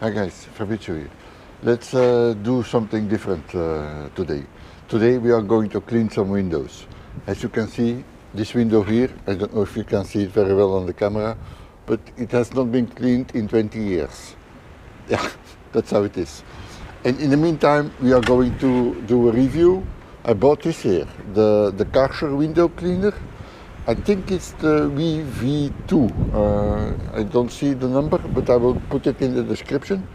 Hi guys, Fabrizio here. Let's do something different today. Today we are going to clean some windows. As you can see, this window here, I don't know if you can see it very well on the camera, but it has not been cleaned in 20 years. Yeah, that's how it is. And in the meantime, we are going to do a review. I bought this here, the Karcher window cleaner. I think it's the WV2. I don't see the number, but I will put it in the description.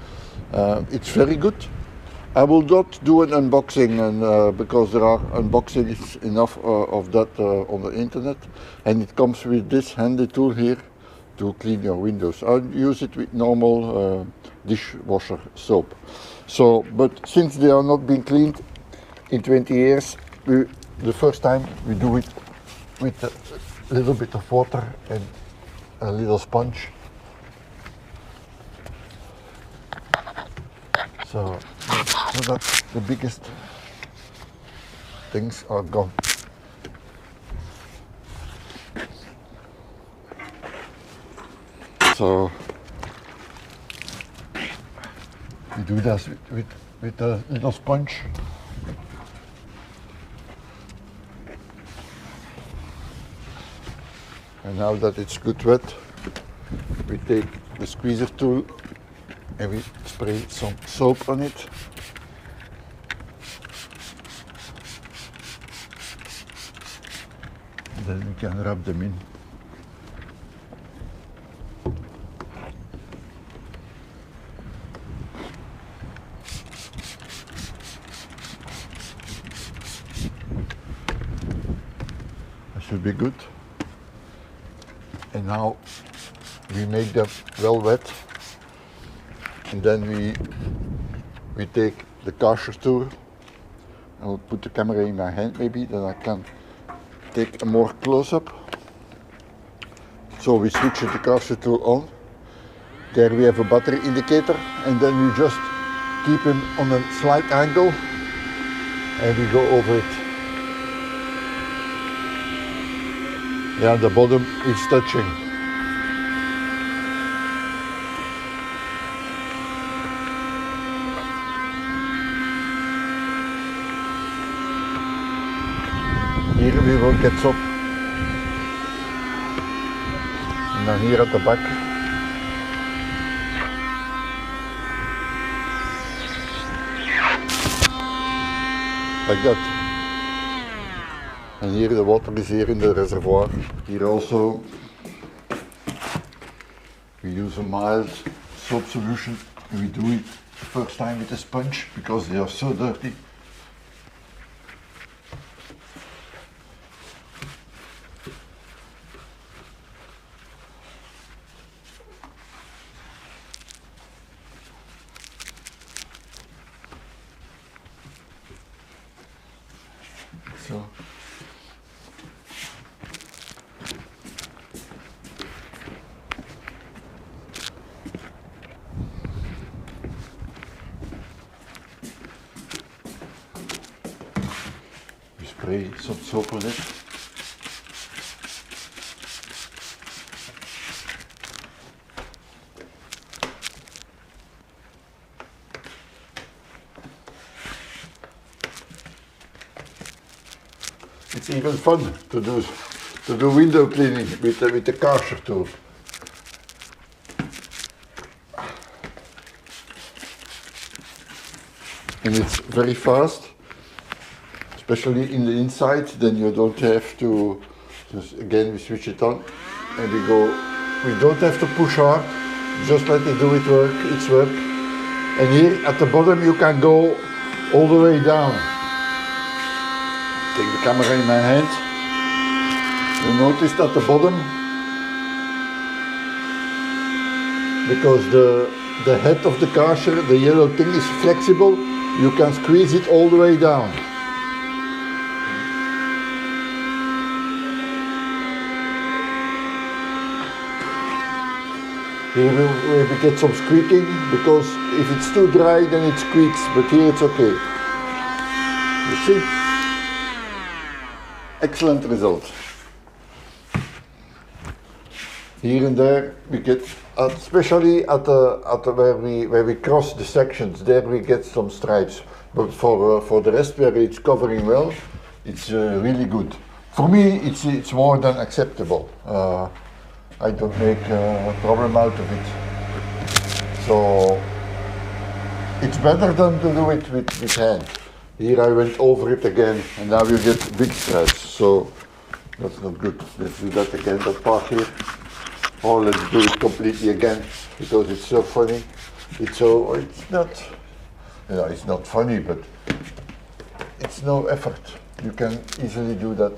It's very good. I will not do an unboxing, and because there are unboxings enough of that on the internet. And it comes with this handy tool here to clean your windows. I use it with normal dishwasher soap. So, but since they are not being cleaned in 20 years, the first time we do it with a little bit of water and a little sponge. So that the biggest things are gone. So we do this with a little sponge. And now that it's good wet, we take the squeezer tool and we spray some soap on it. And then we can rub them in. That should be good. And now we make them well wet, and then we take the Karcher tool. I will put the camera in my hand maybe, then I can take a more close-up. So we switch the Karcher tool on. There we have a battery indicator, and then we just keep him on a slight angle and we go over it. Yeah, the bottom is touching. Here we will get some. And then here at the back. Like that. And here the water is here in the reservoir. Here also we use a mild soap solution, and we do it first time with a sponge because they are so dirty. So spray some soap on it. It's even fun to do window cleaning with the Karcher tool. And it's very fast. Especially in the inside, then you don't have to, just again we switch it on and we don't have to push hard, just let it do its work. And here at the bottom you can go all the way down. Take the camera in my hand. You notice at the bottom, because the head of the Karcher, the yellow thing is flexible, you can squeeze it all the way down. Here we get some squeaking, because if it's too dry then it squeaks, but here it's okay. You see? Excellent result. Here and there we get especially at the where we cross the sections, there we get some stripes. But for the rest where it's covering well, it's really good. For me, it's more than acceptable. I don't make a problem out of it. So it's better than to do it with hand. Here I went over it again, and now you get big stripes. So that's not good. Let's do that again, that part here. Or let's do it completely again, because it's so funny. It's not, you know, it's not funny, but it's no effort. You can easily do that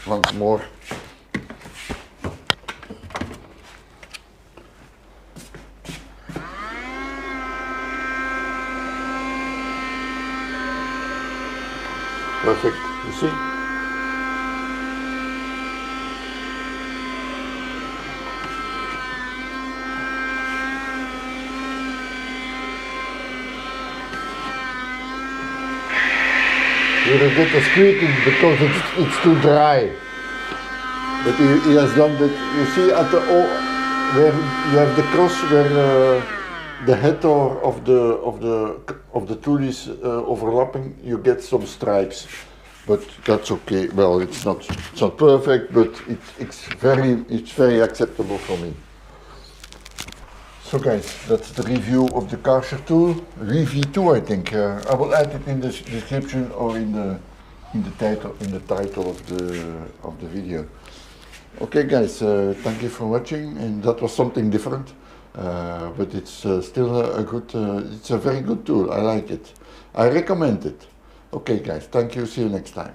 once more. Perfect, you see? You will get a squeaking because it's too dry. But he has done that. You see at the where you have the cross where the head of the tool is overlapping, you get some stripes. But that's okay. Well, it's not perfect, but it's very acceptable for me. So guys, that's the review of the Karcher tool, WV2 I think. I will add it in the description or in the title of the video. Okay guys, thank you for watching, and that was something different, but it's still it's a very good tool. I like it. I recommend it. Okay guys, thank you. See you next time.